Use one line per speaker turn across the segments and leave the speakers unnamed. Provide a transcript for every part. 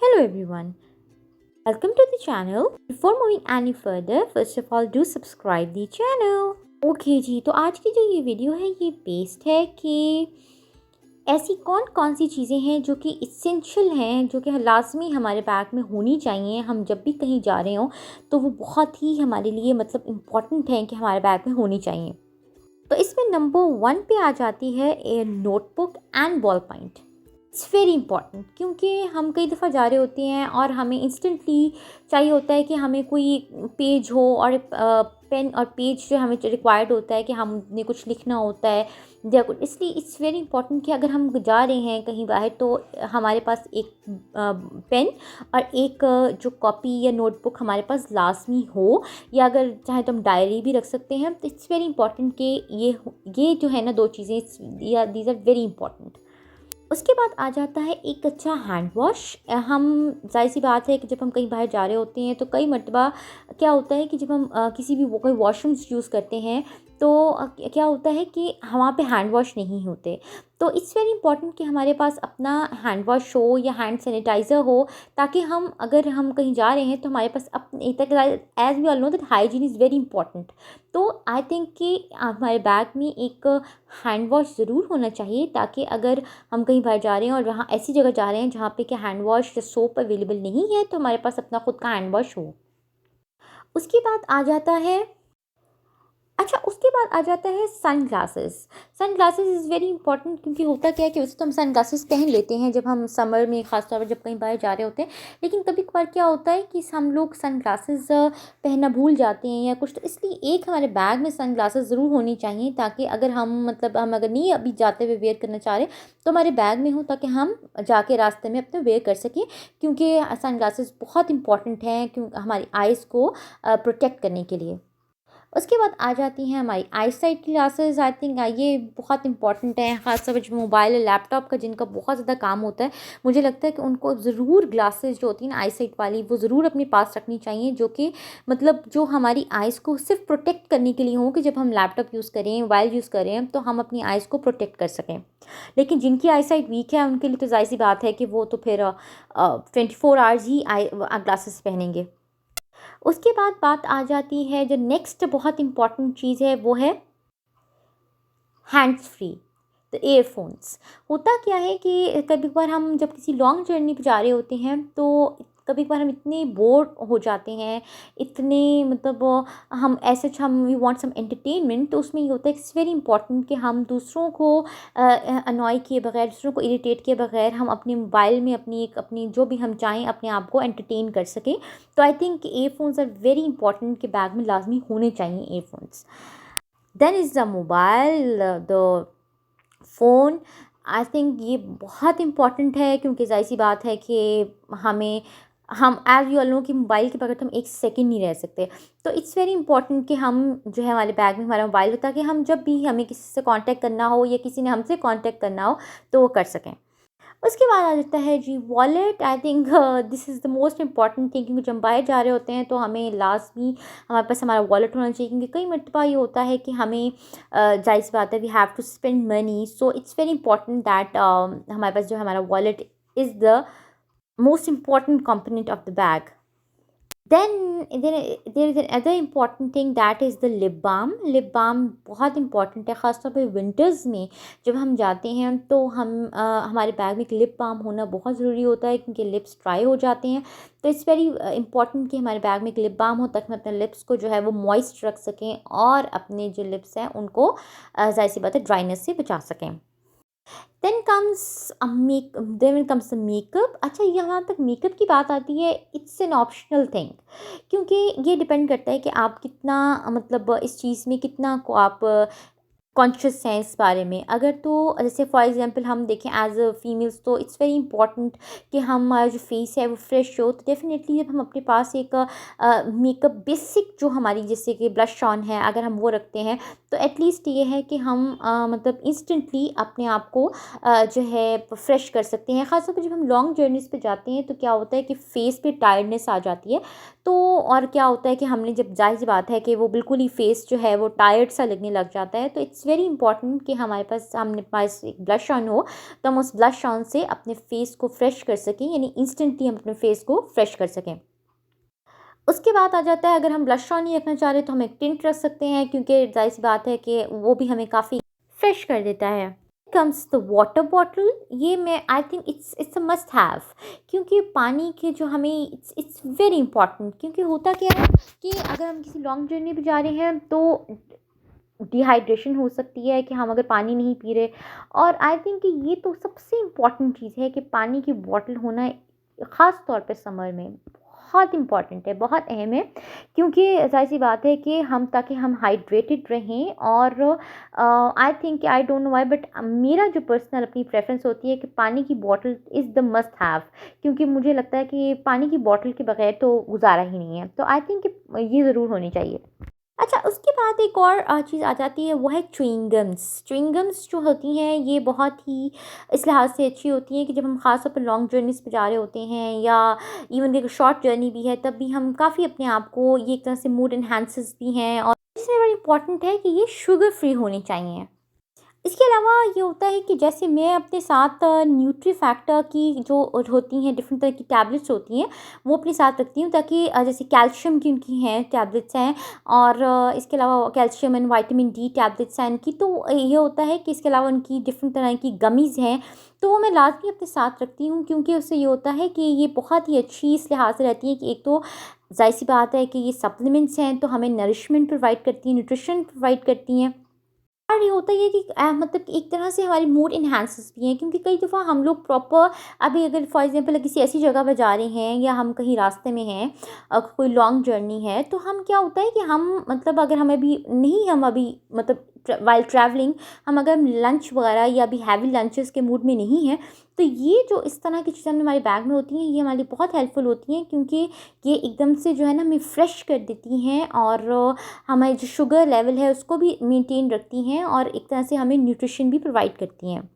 Hello everyone, welcome to the channel. Before moving any further, first of all do subscribe the channel. Okay जी, तो आज की जो ये वीडियो है ये बेस्ड है कि ऐसी कौन कौन सी चीज़ें हैं जो कि इसेंशियल हैं, जो कि लाजमी हमारे बैग में होनी चाहिए। हम जब भी कहीं जा रहे हों तो वो बहुत ही हमारे लिए मतलब इम्पॉर्टेंट है कि हमारे बैग में होनी चाहिए। तो इसमें नंबर 1 पे आ जाती है a notebook and ball point. It's very important क्योंकि हम कई दफ़ा जा रहे होते हैं और हमें इंस्टेंटली चाहिए होता है कि हमें कोई पेज हो और पेन और पेज जो हमें रिक्वायर्ड होता है कि हमने कुछ लिखना होता है या कुछ। इसलिए इट्स वेरी इंपॉर्टेंट कि अगर हम जा रहे हैं कहीं बाहर तो हमारे पास एक पेन और एक जो कॉपी या नोटबुक हमारे पास लाजमी हो, या अगर चाहे तो हम डायरी भी रख सकते हैं। तो इट्स वेरी इंपॉर्टेंट कि ये जो है ना दो चीज़ें, दीज आर वेरी इंपॉर्टेंट। उसके बाद आ जाता है एक अच्छा हैंड वॉश। हम ज़ाहिर सी बात है कि जब हम कहीं बाहर जा रहे होते हैं तो कई मर्तबा क्या होता है कि जब हम किसी भी कोई वॉशरूम्स यूज़ करते हैं तो क्या होता है कि वहाँ पे हैंड वॉश नहीं होते। तो इट्स वेरी इंपॉर्टेंट कि हमारे पास अपना हैंड वॉश हो या हैंड सैनिटाइज़र हो, ताकि हम अगर हम कहीं जा रहे हैं तो हमारे पास अपने तक, as we all know that hygiene is very important. तो आई थिंक कि हमारे बैग में एक हैंड वॉश ज़रूर होना चाहिए, ताकि अगर हम कहीं बाहर जा रहे हैं और वहाँ ऐसी जगह जा रहे हैं जहाँ पे कि हैंड वॉश या सोप अवेलेबल नहीं है, तो हमारे पास अपना खुद का हैंड वॉश हो। उसके बाद आ जाता है, अच्छा उसके बाद आ जाता है sunglasses. Sunglasses is very important क्योंकि होता क्या है कि वैसे तो हम सन ग्लासेस पहन लेते हैं जब हम समर में, ख़ासतौर पर जब कहीं बाहर जा रहे होते हैं, लेकिन कभी कभार क्या होता है कि हम लोग सन ग्लासेस पहनना भूल जाते हैं या कुछ। तो इसलिए एक हमारे बैग में सन ग्लासेस ज़रूर होनी चाहिए, ताकि अगर हम मतलब हम अगर नहीं अभी जाते हुए वेयर करना चाह रहे तो हमारे बैग में हो, ताकि हम जाके रास्ते में अपने वेयर कर सकें। क्योंकि सन ग्लासेस बहुत इंपॉर्टेंट हैं क्योंकि हमारी आइज़ को प्रोटेक्ट करने के लिए। उसके बाद आ जाती हैं हमारी आई साइट क्लासेस। आई थिंक ये बहुत इंपॉर्टेंट है, ख़ासतौर पर जो मोबाइल लैपटॉप का जिनका बहुत ज़्यादा काम होता है, मुझे लगता है कि उनको ज़रूर ग्लासेस जो होती हैं ना आई साइट वाली, वो ज़रूर अपने पास रखनी चाहिए, जो कि मतलब जो हमारी आइज़ को सिर्फ प्रोटेक्ट करने के लिए हो कि जब हम लैपटॉप यूज़ करें, मोबाइल यूज़ करें, तो हम अपनी आइज़ को प्रोटेक्ट कर सकें। लेकिन जिनकी आई साइट वीक है उनके लिए तो ज़ाहिर सी बात है कि वो तो फिर 24 आवर्स ही आई ग्लासेस पहनेंगे। उसके बाद बात आ जाती है, जो नेक्स्ट बहुत इंपॉर्टेंट चीज़ है वो है हैंड्स फ्री, तो ईयरफोन्स। होता क्या है कि कभी कभार हम जब किसी लॉन्ग जर्नी पे जा रहे होते हैं तो कभी कभार हम इतने बोर हो जाते हैं, इतने मतलब हम ऐसे हम वी वांट सम एंटरटेनमेंट। तो उसमें ये होता है इट्स वेरी इंपॉर्टेंट कि हम दूसरों को अनॉय किए बगैर, दूसरों को इरिटेट किए बगैर हम अपने मोबाइल में अपनी जो भी हम चाहें अपने आप को एंटरटेन कर सकें। तो I think earphones are very important कि बैग में लाजमी होने चाहिए earphones. Then is the mobile, the phone. I think ये बहुत इम्पॉर्टेंट है क्योंकि ज़ाहिर-सी बात है कि हमें हम एज़ यू ऑल नो कि मोबाइल के बगैर तो हम एक सेकंड नहीं रह सकते। तो इट्स वेरी इंपॉर्टेंट कि हम जो है हमारे बैग में हमारा मोबाइल हो, ताकि हम जब भी हमें किसी से कांटेक्ट करना हो या किसी ने हमसे कांटेक्ट करना हो तो वो कर सकें। उसके बाद आ जाता है जी wallet. I think this is the most important thing, क्योंकि जब हम बाहर जा रहे होते हैं तो हमें लाजमी हमारे पास हमारा वॉलेट होना चाहिए, क्योंकि कई मरतबा ये होता है कि हमें जाहिर सी बात है we have to spend money. So it's very important that हमारे पास जो हमारा wallet is the most important component of the bag. Then there is another important thing, that is the lip balm। Lip balm बहुत important है, ख़ासतौर पे winters में जब हम जाते हैं तो हमारे बैग में एक लिप बाम होना बहुत ज़रूरी होता है, क्योंकि लिप्स ड्राई हो जाते हैं। तो इट्स वेरी इंपॉर्टेंट कि हमारे बैग में एक लिप बाम हो, ताकि हम अपने लिप्स को जो है वो मॉइस्ट रख सकें और अपने जो लिप्स हैं उनको ज़ाहिर सी बात है ड्राइनेस से बचा सकें। Then comes the makeup. अच्छा, यहाँ तक मेकअप की बात आती है, इट्स एन ऑप्शनल थिंग, क्योंकि ये डिपेंड करता है कि आप कितना मतलब इस चीज़ में कितना को आप कॉन्शियस हैं इस बारे में। अगर तो जैसे फॉर एग्जांपल हम देखें एज अ फीमेल्स, तो इट्स वेरी इंपॉर्टेंट कि हमारा जो फेस है वो फ्रेश हो। तो डेफिनेटली जब हम अपने पास एक मेकअप बेसिक जो हमारी जैसे कि ब्लश ऑन है, अगर हम वो रखते हैं तो एटलीस्ट ये है कि हम मतलब इंस्टेंटली अपने आप को जो है फ्रेश कर सकते हैं। ख़ासतौर पर जब हम लॉन्ग जर्नीज़ पे जाते हैं तो क्या होता है कि फेस पे टायर्डनेस आ जाती है। तो और क्या होता है कि हमने जब, जाहिर सी बात है कि वो बिल्कुल ही फेस जो है वो टायर्ड सा लगने लग जाता है। तो इट्स इट्स वेरी इंपॉर्टेंट कि हमारे पास एक ब्लश ऑन हो, तो हम उस ब्लश ऑन से अपने फेस को फ्रेश कर सकें, यानी इंस्टेंटली हम अपने फेस को फ्रेश कर सकें। उसके बाद आ जाता है, अगर हम ब्लश ऑन नहीं रखना चाह रहे तो हम एक टिंट रख सकते हैं, क्योंकि जाहिर सी बात है कि वो भी हमें काफ़ी फ्रेश कर देता है। कम्स द वाटर बॉटल, ये मैं I think it's a must have, क्योंकि पानी के जो हमें इट्स वेरी इंपॉर्टेंट, क्योंकि होता क्या है कि अगर हम किसी लॉन्ग जर्नी पे जा रहे हैं तो डिहाइड्रेशन हो सकती है कि हम अगर पानी नहीं पी रहे। और आई थिंक कि ये तो सबसे इम्पॉर्टेंट चीज़ है कि पानी की बॉटल होना, ख़ास तौर पे समर में बहुत इम्पॉर्टेंट है, बहुत अहम है, क्योंकि ज़ाहिर सी बात है कि ताकि हम हाइड्रेटेड रहें। और I think, I don't know why, but मेरा जो पर्सनल अपनी प्रेफरेंस होती है कि पानी की bottle is the must have, क्योंकि मुझे लगता है कि पानी की बॉटल के बगैर तो गुजारा ही नहीं है। तो आई थिंक ये ज़रूर होनी चाहिए। अच्छा, उसके बाद एक और चीज़ आ जाती है, वो है च्युइंगम्स। च्युइंगम्स जो होती हैं ये बहुत ही इस लिहाज से अच्छी होती हैं कि जब हम ख़ास तौर पर लॉन्ग जर्नीज़ पे जा रहे होते हैं, या इवन एक शॉर्ट जर्नी भी है, तब भी हम काफ़ी अपने आप को, ये एक तरह से मूड एनहांसर्स भी हैं। और इसमें बड़ा इंपॉर्टेंट है कि ये शुगर फ्री होनी चाहिए। इसके अलावा ये होता है कि जैसे मैं अपने साथ न्यूट्री फैक्टर की जो होती हैं, डिफरेंट तरह की टैबलेट्स होती हैं, वो अपने साथ रखती हूँ, ताकि जैसे कैल्शियम की उनकी हैं टैबलेट्स हैं, और इसके अलावा calcium and vitamin D tablets हैं इनकी। तो ये होता है कि इसके अलावा उनकी डिफरेंट तरह की गमीज़ हैं, तो वो मैं लाजमी अपने साथ रखती हूँ, क्योंकि उससे ये होता है कि ये बहुत ही अच्छी इस लिहाज से रहती है कि एक तो ज़ाहिर सी बात है कि ये सप्लीमेंट्स हैं, तो हमें नरिशमेंट प्रोवाइड करती हैं, न्यूट्रिशन प्रोवाइड करती हैं। और ये होता ही है कि मतलब कि एक तरह से हमारी मूड इन्हांसेस भी हैं, क्योंकि कई दफ़ा हम लोग प्रॉपर, अभी अगर फॉर एग्जांपल किसी ऐसी जगह पर जा रहे हैं, या हम कहीं रास्ते में हैं, कोई लॉन्ग जर्नी है, तो हम क्या होता है कि हम मतलब अगर हमें भी नहीं, हम अभी मतलब वाइल ट्रैवलिंग, हम अगर लंच वगैरह या अभी हैवी लंचेस के मूड में नहीं हैं, तो ये जो इस तरह की चीज़ें हमारे बैग में होती हैं, ये हमारे लिए बहुत हेल्पफुल होती हैं, क्योंकि ये एकदम से जो है ना हमें फ्रेश कर देती हैं, और हमारे जो शुगर लेवल है उसको भी मेंटेन रखती हैं, और एक तरह से हमें न्यूट्रिशन भी प्रोवाइड करती हैं।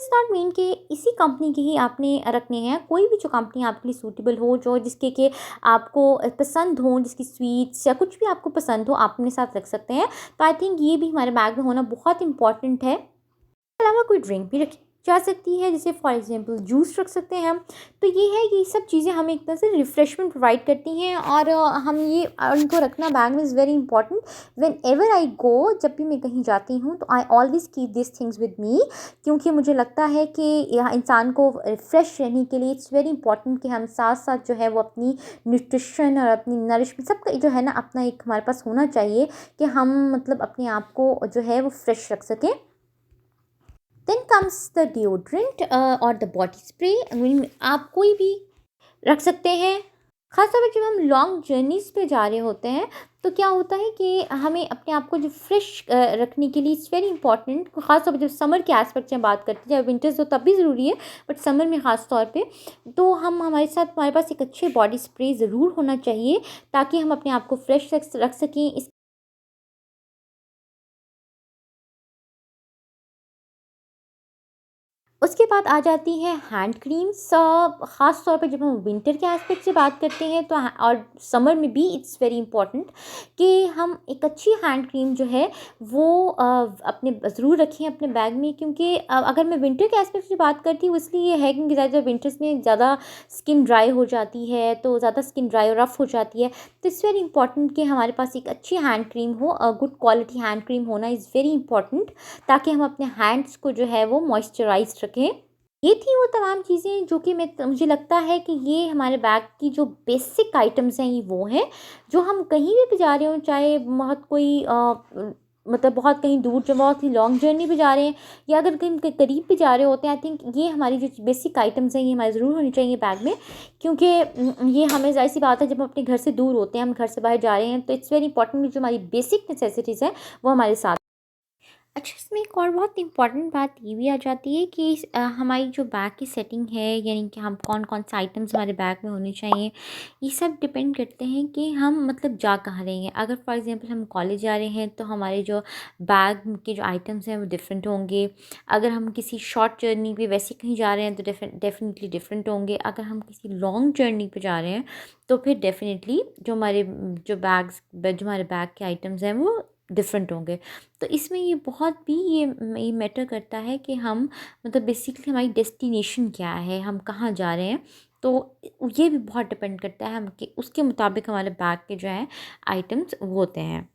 इट्स नॉट मीन कि इसी कंपनी के ही आपने रखने हैं, कोई भी जो कंपनी आपके लिए सूटेबल हो, जो जिसके के आपको पसंद हो, जिसकी स्वीट्स या कुछ भी आपको पसंद हो, आप अपने साथ रख सकते हैं। तो आई थिंक ये भी हमारे बैग में होना बहुत इंपॉर्टेंट है। अलावा कोई ड्रिंक भी रखी जा सकती है, जैसे फॉर एग्जांपल जूस रख सकते हैं हम। तो ये है, ये सब चीज़ें हमें एक तरह से रिफ़्रेशमेंट प्रोवाइड करती हैं, और हम ये उनको रखना बैग में is very important. Whenever I go, जब भी मैं कहीं जाती हूँ, तो I always keep this things with me, क्योंकि मुझे लगता है कि यह इंसान को फ्रेश रहने के लिए इट्स वेरी इंपॉर्टेंट कि हम साथ साथ जो है वो अपनी न्यूट्रिशन और अपनी नरिशमेंट सबका जो है ना अपना एक हमारे पास होना चाहिए, कि हम मतलब अपने आप को जो है वो फ्रेश रख सकें। देन कम्स द डिओड्रेंट और द बॉडी स्प्रे। आप कोई भी रख सकते हैं। ख़ासतौर पर जब हम लॉन्ग जर्नीज़ पे जा रहे होते हैं, तो क्या होता है कि हमें अपने आप को जो फ्रेश रखने के लिए इट्स वेरी इंपॉर्टेंट, ख़ासतौर पर जब समर के एस्पेक्ट से हम बात करते हैं, जब विंटर्स तो तब भी ज़रूरी है, बट समर में ख़ास तौर पे, तो हमारे पास एक अच्छे बॉडी स्प्रे ज़रूर होना चाहिए, ताकि हम अपने आप को फ्रेश रख सकें। उसके बाद आ जाती हैं हैंड क्रीम्स। ख़ास तौर पे जब हम विंटर के एस्पेक्ट से बात करते हैं, तो और समर में भी इट्स वेरी इंपॉर्टेंट कि हम एक अच्छी हैंड क्रीम जो है वो अपने ज़रूर रखें अपने बैग में, क्योंकि अगर मैं विंटर के एस्पेक्ट से बात करती हूँ, इसलिए ये है क्योंकि ज़्यादा विंटर्स में ज़्यादा स्किन ड्राई हो जाती है, तो ज़्यादा स्किन ड्राई और रफ़ हो जाती है। तो इट्स वेरी इंपॉर्टेंट कि हमारे पास एक अच्छी हैंड क्रीम हो, गुड क्वालिटी हैंड क्रीम होना इज़ वेरी इंपॉर्टेंट, ताकि हम अपने हैंड्स को जो है वो मॉइस्चराइज रखें। ये थी वो तमाम चीज़ें जो कि मुझे लगता है कि ये हमारे बैग की जो बेसिक आइटम्स हैं, ये वो हैं जो हम कहीं भी जा रहे हों, चाहे बहुत कोई मतलब बहुत कहीं दूर, जो बहुत ही लॉन्ग जर्नी पे जा रहे हैं, या अगर कहीं के करीब भी जा रहे होते हैं, आई थिंक ये हमारी जो बेसिक आइटम्स हैं, ये हमारे ज़रूर होनी चाहिए बैग में, क्योंकि ये हमें ज़ाहिर सी बात है, जब हम अपने घर से दूर होते हैं, हम घर से बाहर जा रहे हैं, तो इट्स वेरी इंपॉर्टेंट कि जो हमारी बेसिक नेसेसिटीज़ हैं वो हमारे साथ। अच्छा, इसमें एक और बहुत इम्पॉर्टेंट बात ये भी आ जाती है कि हमारी जो बैग की सेटिंग है, यानी कि हम कौन कौन से आइटम्स हमारे बैग में होने चाहिए, ये सब डिपेंड करते हैं कि हम मतलब जा कहाँ रहे हैं। अगर फॉर एग्जांपल हम कॉलेज जा रहे हैं, तो हमारे जो बैग के जो आइटम्स हैं वो डिफरेंट होंगे। अगर हम किसी शॉर्ट जर्नी पे वैसे कहीं जा रहे हैं, तो डेफिनेटली डिफरेंट होंगे। अगर हम किसी लॉन्ग जर्नी पे जा रहे हैं, तो फिर डेफिनेटली जो हमारे बैग के आइटम्स हैं वो डिफरेंट होंगे। तो इसमें ये बहुत भी ये मैटर करता है कि हम मतलब बेसिकली हमारी डेस्टिनेशन क्या है, हम कहाँ जा रहे हैं। तो ये भी बहुत डिपेंड करता है हम कि उसके मुताबिक हमारे बैग के जो हैं आइटम्स वो होते हैं।